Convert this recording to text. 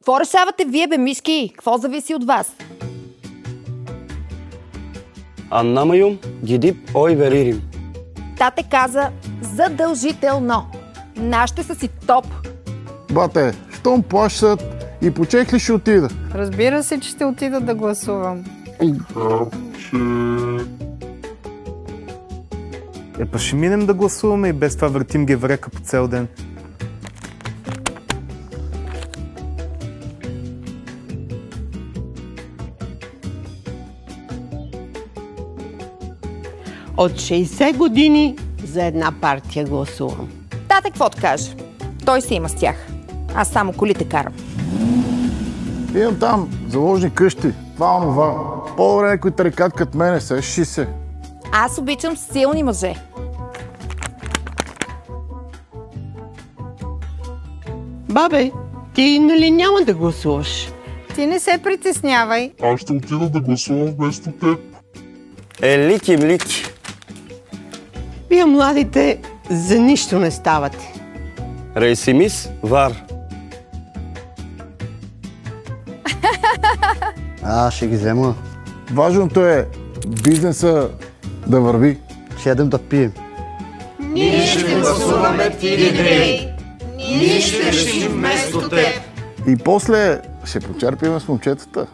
Какво решавате вие, бе, мишки? Какво зависи от вас? Anlamayım, gidip oy veririm. Тате каза задължително. Нашите са си топ. Бате, щом плащат и по чек ли ще отида? Разбира се, че ще отида да гласувам. Па ще минем да гласуваме и без това въртим геврека по цял ден. От 60 години за една партия гласувам. Тате, какво да каже? Той си има с тях. Аз само колите карам. Имам там заложни къщи. Това, онова. По-добре някой тарикат като мене, сещи се. Аз обичам силни мъже. Бабе, ти нали няма да гласуваш? Ти не се притеснявай. Аз ще отида да гласувам вместо теб. Лики млики. Вие младите за нищо не ставате. Reisimiz var. Ще ги взема. Важното е бизнеса да върви. Ще ядем да пием. Ние ще гласуваме ти, Дидрей. Ние ще решим вместо теб. И после ще почерпим с момчетата.